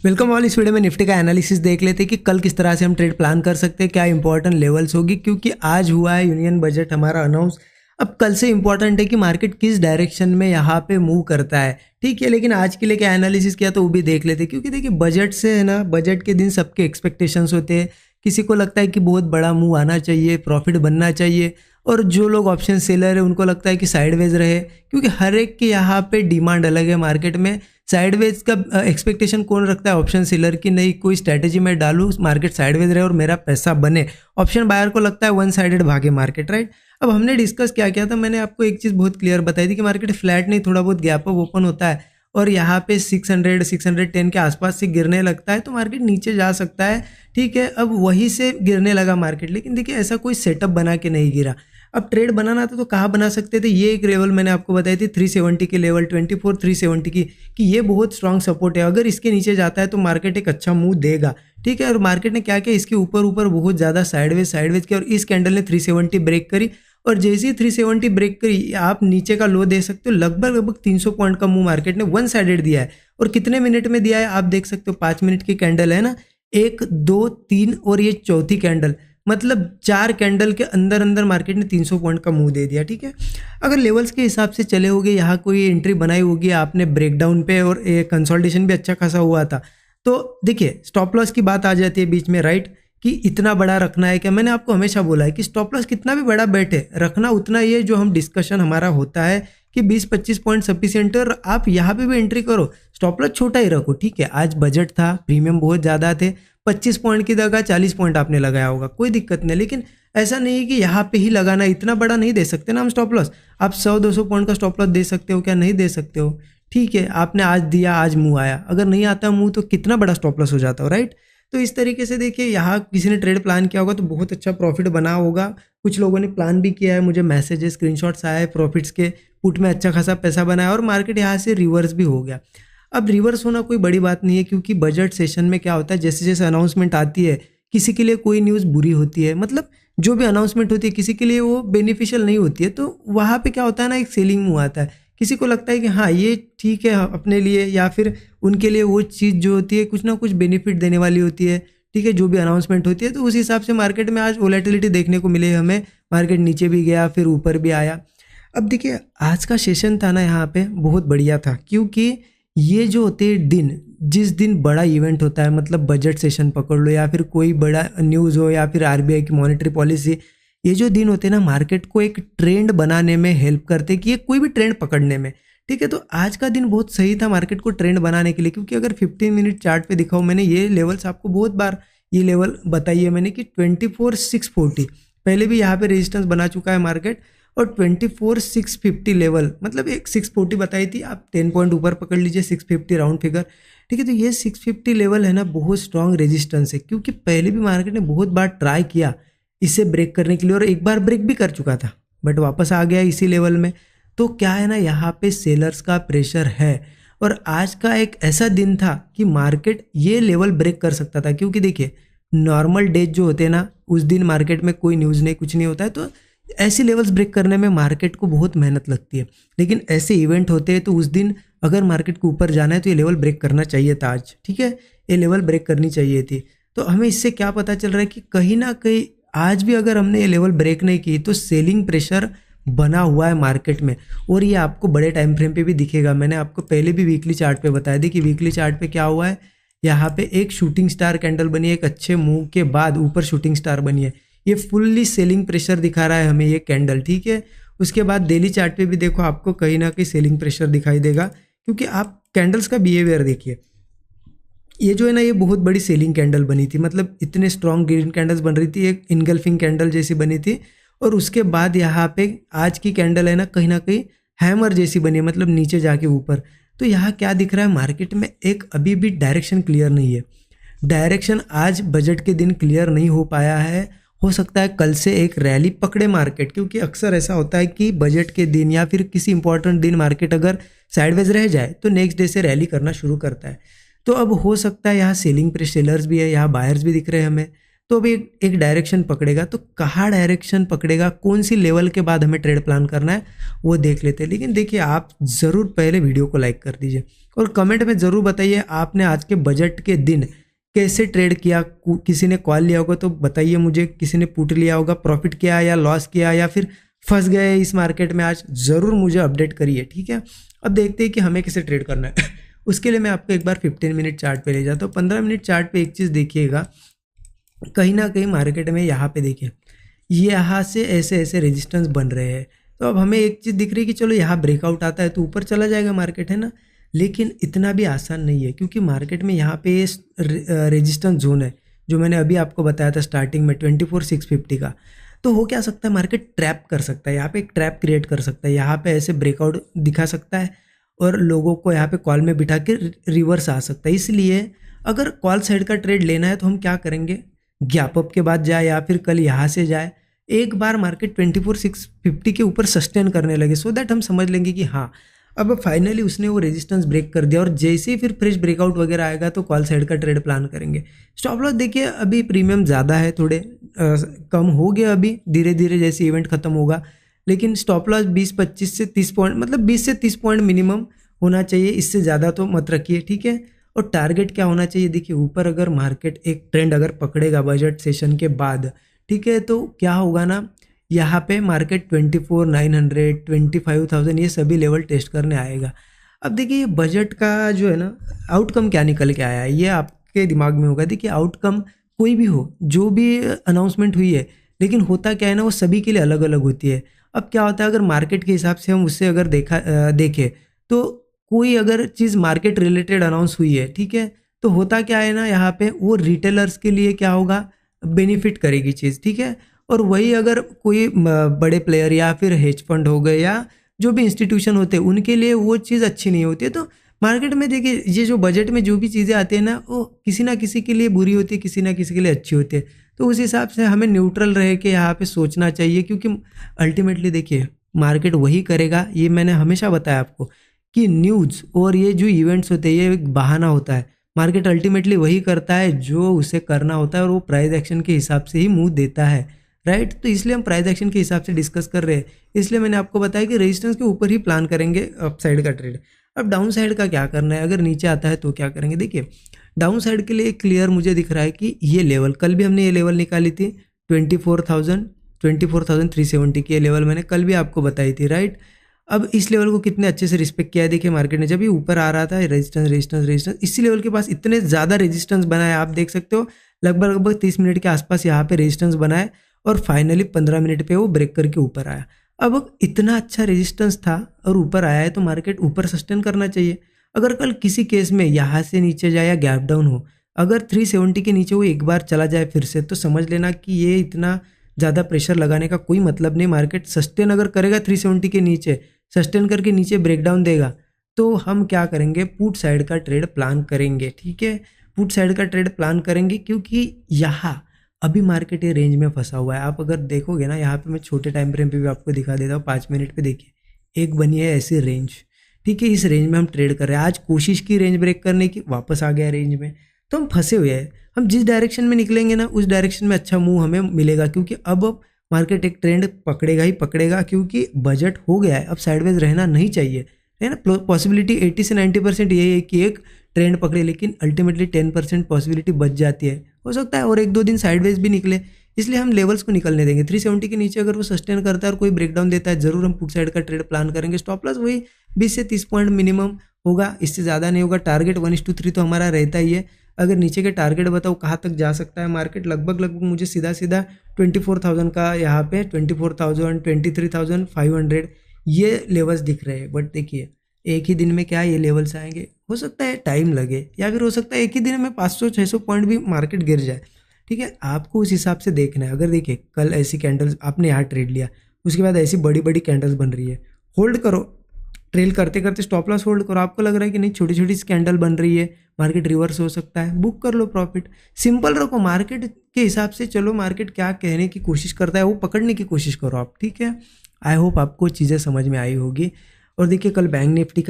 Welcome all. इस video में Nifty का एनालिसिस देख लेते हैं कि कल किस तरह से हम ट्रेड प्लान कर सकते हैं, क्या इंपॉर्टेंट लेवल्स होगी, क्योंकि आज हुआ है यूनियन बजट हमारा अनाउंस। अब कल से इंपॉर्टेंट है कि मार्केट किस डायरेक्शन में यहाँ पे मूव करता है, ठीक है। लेकिन आज के लिए क्या एनालिसिस किया तो वो भी देख लेते हैं, क्योंकि देखिए बजट से है ना, बजट के दिन सबके एक्सपेक्टेशंस होते हैं। किसी को लगता है कि बहुत बड़ा मूव आना चाहिए, प्रॉफिट बनना चाहिए, और जो लोग ऑप्शन सेलर है उनको लगता है कि साइडवेज रहे, क्योंकि हर एक के यहाँ पे डिमांड अलग है मार्केट में। साइडवेज का एक्सपेक्टेशन कौन रखता है? ऑप्शन सेलर की नहीं, कोई स्ट्रैटेजी में डालूँ मार्केट साइडवेज रहे और मेरा पैसा बने। ऑप्शन बायर को लगता है वन साइडेड भागे मार्केट, राइट। अब हमने डिस्कस क्या किया था, मैंने आपको एक चीज़ बहुत क्लियर बताई थी कि मार्केट फ्लैट नहीं, थोड़ा बहुत गैप अप ओपन होता है और यहाँ पे 600-610 के आसपास से गिरने लगता है तो मार्केट नीचे जा सकता है, ठीक है। अब वहीं से गिरने लगा मार्केट, लेकिन देखिए ऐसा कोई सेटअप बना के नहीं गिरा। अब ट्रेड बनाना था तो कहाँ बना सकते थे? ये एक लेवल मैंने आपको बताई थी 370 के लेवल, 24-370 की, कि ये बहुत स्ट्रांग सपोर्ट है। अगर इसके नीचे जाता है तो मार्केट एक अच्छा मूव देगा, ठीक है। और मार्केट ने क्या किया, इसके ऊपर ऊपर बहुत ज़्यादा साइडवेज किया और इस कैंडल ने 370 ब्रेक करी, और जैसे ही 370 ब्रेक करी आप नीचे का लो दे सकते हो। लगभग 300 पॉइंट का मूव मार्केट ने वन साइडेड दिया है। और कितने मिनट में दिया है आप देख सकते हो, 5 मिनट की कैंडल है ना, 1 2 3 और ये चौथी कैंडल, मतलब 4 कैंडल के अंदर अंदर मार्केट ने 300 पॉइंट का मूव दे दिया, ठीक है। अगर लेवल्स के हिसाब से चले होगे, यहाँ कोई एंट्री बनाई होगी आपने ब्रेकडाउन पे और कंसोलिडेशन भी अच्छा खासा हुआ था, तो देखिए स्टॉप लॉस की बात आ जाती है बीच में, राइट, कि इतना बड़ा रखना है क्या। मैंने आपको हमेशा बोला है कि स्टॉप लॉस कितना भी बड़ा बैठे रखना उतना ही है। जो हम डिस्कशन हमारा होता है कि 20-25 पॉइंट सफिशिएंट है, और आप यहाँ पे भी एंट्री करो, स्टॉप लॉस छोटा ही रखो, ठीक है। आज बजट था, प्रीमियम बहुत ज़्यादा थे, 25 पॉइंट की जगह 40 पॉइंट आपने लगाया होगा, कोई दिक्कत नहीं। लेकिन ऐसा नहीं है कि यहाँ पे ही लगाना, इतना बड़ा नहीं दे सकते ना हम स्टॉप लॉस। आप 100-200 पॉइंट का स्टॉप लॉस दे सकते हो क्या? नहीं दे सकते हो, ठीक है। आपने आज दिया, आज मुँह आया, अगर नहीं आता मुँह तो कितना बड़ा स्टॉप लॉस हो जाता हो, राइट। तो इस तरीके से देखिए, यहाँ किसी ने ट्रेड प्लान किया होगा तो बहुत अच्छा प्रॉफिट बना होगा। कुछ लोगों ने प्लान भी किया है, मुझे मैसेजेस स्क्रीनशॉट्स आए हैं प्रॉफिट्स के, पुट में अच्छा खासा पैसा बनाया और मार्केट यहाँ से रिवर्स भी हो गया। अब रिवर्स होना कोई बड़ी बात नहीं है, क्योंकि बजट सेशन में क्या होता है, जैसे जैसे अनाउंसमेंट आती है, किसी के लिए कोई न्यूज़ बुरी होती है, मतलब जो भी अनाउंसमेंट होती है किसी के लिए वो बेनिफिशियल नहीं होती है, तो वहाँ पे क्या होता है ना, एक सेलिंग मूव आता है। किसी को लगता है कि हाँ ये ठीक है अपने लिए, या फिर उनके लिए वो चीज़ जो होती है कुछ ना कुछ बेनिफिट देने वाली होती है, ठीक है, जो भी अनाउंसमेंट होती है। तो उस हिसाब से मार्केट में आज वोलेटिलिटी देखने को मिले हमें, मार्केट नीचे भी गया फिर ऊपर भी आया। अब देखिए आज का सेशन था ना यहाँ पे बहुत बढ़िया था, क्योंकि ये जो होते हैं दिन, जिस दिन बड़ा इवेंट होता है, मतलब बजट सेशन पकड़ लो या फिर कोई बड़ा न्यूज़ हो या फिर आरबीआई की मॉनेटरी पॉलिसी, ये जो दिन होते हैं ना मार्केट को एक ट्रेंड बनाने में हेल्प करते हैं, कि ये कोई भी ट्रेंड पकड़ने में, ठीक है। तो आज का दिन बहुत सही था मार्केट को ट्रेंड बनाने के लिए, क्योंकि अगर 15 मिनट चार्ट पे दिखाऊं, मैंने ये लेवल्स आपको बहुत बार ये लेवल बताई है मैंने कि 24,640 पहले भी यहाँ पे रेजिस्टेंस बना चुका है मार्केट, और 24,650 लेवल, मतलब एक 640 बताई थी, आप 10 पॉइंट ऊपर पकड़ लीजिए, 650 राउंड फिगर, ठीक है। तो ये 650 लेवल है ना, बहुत स्ट्रांग रेजिस्टेंस है, क्योंकि पहले भी मार्केट ने बहुत बार ट्राई किया इसे ब्रेक करने के लिए, और एक बार ब्रेक भी कर चुका था बट वापस आ गया इसी लेवल में। तो क्या है ना, यहाँ पे सेलर्स का प्रेशर है, और आज का एक ऐसा दिन था कि मार्केट ये लेवल ब्रेक कर सकता था, क्योंकि देखिए नॉर्मल डेज जो होते हैं ना, उस दिन मार्केट में कोई न्यूज़ नहीं, कुछ नहीं होता है, तो ऐसे लेवल्स ब्रेक करने में मार्केट को बहुत मेहनत लगती है। लेकिन ऐसे इवेंट होते हैं तो उस दिन अगर मार्केट को ऊपर जाना है तो ये लेवल ब्रेक करना चाहिए था आज, ठीक है, ये लेवल ब्रेक करनी चाहिए थी। तो हमें इससे क्या पता चल रहा है कि कहीं ना कहीं आज भी अगर हमने ये लेवल ब्रेक नहीं की तो सेलिंग प्रेशर बना हुआ है मार्केट में, और ये आपको बड़े टाइम फ्रेम पे भी दिखेगा। मैंने आपको पहले भी वीकली चार्ट पे बताया था कि वीकली चार्ट पे क्या हुआ है, यहाँ पे एक शूटिंग स्टार कैंडल बनी है, एक अच्छे मूव के बाद ऊपर शूटिंग स्टार बनी है, ये फुल्ली सेलिंग प्रेशर दिखा रहा है हमें ये कैंडल, ठीक है। उसके बाद डेली चार्ट पे भी देखो, आपको कहीं ना कहीं सेलिंग प्रेशर दिखाई देगा, क्योंकि आप कैंडल्स का बिहेवियर देखिए, ये जो है ना, ये बहुत बड़ी सेलिंग कैंडल बनी थी, मतलब इतने स्ट्रॉन्ग ग्रीन कैंडल्स बन रही थी, एक इनगल्फिंग कैंडल जैसी बनी थी, और उसके बाद यहाँ पे आज की कैंडल है ना कहीं हैमर जैसी बनी है, मतलब नीचे जाके ऊपर। तो यहाँ क्या दिख रहा है, मार्केट में एक अभी भी डायरेक्शन क्लियर नहीं है, डायरेक्शन आज बजट के दिन क्लियर नहीं हो पाया है। हो सकता है कल से एक रैली पकड़े मार्केट, क्योंकि अक्सर ऐसा होता है कि बजट के दिन या फिर किसी इंपॉर्टेंट दिन मार्केट अगर साइडवेज रह जाए तो नेक्स्ट डे से रैली करना शुरू करता है। तो अब हो सकता है यहाँ सेलिंग सेलर्स भी है, यहाँ बायर्स भी दिख रहे हैं हमें, तो अभी एक डायरेक्शन पकड़ेगा, तो कहाँ डायरेक्शन पकड़ेगा, कौन सी लेवल के बाद हमें ट्रेड प्लान करना है वो देख लेते हैं। लेकिन देखिए, आप ज़रूर पहले वीडियो को लाइक कर दीजिए और कमेंट में ज़रूर बताइए आपने आज के बजट के दिन कैसे ट्रेड किया। किसी ने कॉल लिया होगा तो बताइए मुझे, किसी ने पुट लिया होगा, प्रॉफिट किया या लॉस किया या फिर फंस गए इस मार्केट में आज, ज़रूर मुझे अपडेट करिए, ठीक है। अब देखते हैं कि हमें कैसे ट्रेड करना है। उसके लिए मैं आपको एक बार 15 मिनट चार्ट पे ले जाता हूँ। 15 मिनट चार्ट पे एक चीज़ देखिएगा, कहीं ना कहीं मार्केट में यहाँ पे देखिए, ये यहाँ से ऐसे ऐसे रेजिस्टेंस बन रहे हैं। तो अब हमें एक चीज़ दिख रही है कि चलो यहाँ ब्रेकआउट आता है तो ऊपर चला जाएगा मार्केट, है ना। लेकिन इतना भी आसान नहीं है, क्योंकि मार्केट में यहाँ पे रेजिस्टेंस जोन है जो मैंने अभी आपको बताया था स्टार्टिंग में 24,650 का। तो हो क्या सकता है, मार्केट ट्रैप कर सकता है, यहाँ पे एक ट्रैप क्रिएट कर सकता है, यहाँ पे ऐसे ब्रेकआउट दिखा सकता है और लोगों को यहाँ पे कॉल में बिठा के रिवर्स आ सकता है। इसलिए अगर कॉल साइड का ट्रेड लेना है तो हम क्या करेंगे, गैप अप के बाद जाए या फिर कल यहाँ से जाए, एक बार मार्केट 24,650 के ऊपर सस्टेन करने लगे, सो दैट हम समझ लेंगे कि हाँ अब फाइनली उसने वो रेजिस्टेंस ब्रेक कर दिया। और जैसे ही फिर फ्रेश ब्रेकआउट वगैरह आएगा तो कॉल साइड का ट्रेड प्लान करेंगे। स्टॉप लॉस देखिए अभी प्रीमियम ज़्यादा है, थोड़े कम हो गया अभी धीरे धीरे जैसे इवेंट खत्म होगा, लेकिन स्टॉप लॉस 20-25 से 30 पॉइंट, मतलब 20 से 30 पॉइंट मिनिमम होना चाहिए, इससे ज़्यादा तो मत रखिए, ठीक है। और टारगेट क्या होना चाहिए, देखिए ऊपर अगर मार्केट एक ट्रेंड अगर पकड़ेगा बजट सेशन के बाद, ठीक है, तो क्या होगा ना, यहाँ पे मार्केट 24,900, 25,000 ये सभी लेवल टेस्ट करने आएगा। अब देखिए ये बजट का जो है ना आउटकम क्या निकल के आया है, ये आपके दिमाग में होगा। देखिए आउटकम कोई भी हो, जो भी अनाउंसमेंट हुई है, लेकिन होता क्या है ना, वो सभी के लिए अलग अलग होती है। अब क्या होता है, अगर मार्केट के हिसाब से हम उससे अगर देखें तो कोई अगर चीज़ मार्केट रिलेटेड अनाउंस हुई है, ठीक है, तो होता क्या है ना, यहाँ पे वो रिटेलर्स के लिए क्या होगा, बेनिफिट करेगी चीज़, ठीक है। और वही अगर कोई बड़े प्लेयर या फिर हेज फंड हो गए या जो भी इंस्टीट्यूशन होते हैं उनके लिए वो चीज़ अच्छी नहीं होती है। तो मार्केट में देखिए ये जो बजट में जो भी चीज़ें आती है ना, वो किसी ना किसी के लिए बुरी होती है, किसी ना किसी के लिए अच्छी होती है। तो उस हिसाब से हमें न्यूट्रल रह के यहाँ पे सोचना चाहिए, क्योंकि अल्टीमेटली देखिए मार्केट वही करेगा। ये मैंने हमेशा बताया आपको कि न्यूज़ और ये जो इवेंट्स होते हैं ये एक बहाना होता है। मार्केट अल्टीमेटली वही करता है जो उसे करना होता है और वो प्राइस एक्शन के हिसाब से ही मुंह देता है, राइट। तो इसलिए हम प्राइस एक्शन के हिसाब से डिस्कस कर रहे हैं। इसलिए मैंने आपको बताया कि रेजिस्टेंस के ऊपर ही प्लान करेंगे अप साइड का ट्रेड। अब डाउन साइड का क्या करना है, अगर नीचे आता है तो क्या करेंगे। देखिए डाउन साइड के लिए क्लियर मुझे दिख रहा है कि ये लेवल, कल भी हमने ये लेवल निकाली थी 24,370 की, ये लेवल मैंने कल भी आपको बताई थी, राइट। अब इस लेवल को कितने अच्छे से रिस्पेक्ट किया है, देखिए मार्केट ने जब ये ऊपर आ रहा था रेजिस्टेंस रेजिस्टेंस रेजिस्टेंस, इसी लेवल के पास इतने ज़्यादा रेजिस्टेंस बनाए, आप देख सकते हो लगभग 30 मिनट के आसपास यहाँ पे रेजिस्टेंस बनाए और फाइनली 15 मिनट पे वो ब्रेक करके ऊपर आया। अब इतना अच्छा रेजिस्टेंस था और ऊपर आया है तो मार्केट ऊपर सस्टेन करना चाहिए। अगर कल किसी केस में यहाँ से नीचे जाए या गैप डाउन हो, अगर 370 के नीचे वो एक बार चला जाए फिर से, तो समझ लेना कि ये इतना ज़्यादा प्रेशर लगाने का कोई मतलब नहीं। मार्केट सस्टेन अगर करेगा 370 के नीचे, सस्टेन करके नीचे ब्रेकडाउन देगा, तो हम क्या करेंगे, पुट साइड का ट्रेड प्लान करेंगे, ठीक है। पुट साइड का ट्रेड प्लान करेंगे क्योंकि यहाँ अभी मार्केट ये रेंज में फंसा हुआ है। आप अगर देखोगे ना, यहाँ पे मैं छोटे टाइम फ्रेम पे भी आपको दिखा देता हूँ, 5 मिनट पे देखिए एक बनी है ऐसी रेंज, ठीक है। इस रेंज में हम ट्रेड कर रहे हैं। आज कोशिश की रेंज ब्रेक करने की, वापस आ गया रेंज में, तो हम फंसे हुए हैं। हम जिस डायरेक्शन में निकलेंगे ना उस डायरेक्शन में अच्छा मूव हमें मिलेगा, क्योंकि अब मार्केट एक ट्रेंड पकड़ेगा ही पकड़ेगा, क्योंकि बजट हो गया है। अब साइडवेज रहना नहीं चाहिए, है ना। पॉसिबिलिटी 80 से 90% यही है कि एक ट्रेंड पकड़े, लेकिन अल्टीमेटली 10% पॉसिबिलिटी बच जाती है। हो सकता है और 1-2 दिन साइडवेज भी निकले, इसलिए हम लेवल्स को निकलने देंगे। 370 के नीचे अगर वो सस्टेन करता है और कोई ब्रेकडाउन देता है, जरूर हम पुट साइड का ट्रेड प्लान करेंगे। स्टॉप लॉस वही 20 से 30 पॉइंट मिनिमम होगा, इससे ज़्यादा नहीं होगा। टारगेट 1:3 तो हमारा रहता ही है। अगर नीचे के टारगेट बताओ कहाँ तक जा सकता है मार्केट, लगभग मुझे सीधा 24,000 का, यहाँ पे 24,000, 23,500 ये लेवल्स दिख रहे हैं। बट देखिए एक ही दिन में क्या ये लेवल्स आएंगे, हो सकता है टाइम लगे, या फिर हो सकता है एक ही दिन में 500-600 पॉइंट भी मार्केट गिर जाए, ठीक है। आपको उस हिसाब से देखना है। अगर देखिए कल ऐसी कैंडल्स आपने यहाँ ट्रेड लिया, उसके बाद ऐसी बड़ी बड़ी कैंडल्स बन रही है, होल्ड करो, ट्रेल करते करते स्टॉप लॉस होल्ड करो। आपको लग रहा है कि नहीं छोटी छोटी कैंडल बन रही है, मार्केट रिवर्स हो सकता है, बुक कर लो प्रॉफिट। सिंपल रखो, मार्केट के हिसाब से चलो, मार्केट क्या कहने की कोशिश करता है वो पकड़ने की कोशिश करो आप, ठीक है। आई होप आपको चीज़ें समझ में आई होगी। और देखिए कल बैंक निफ्टी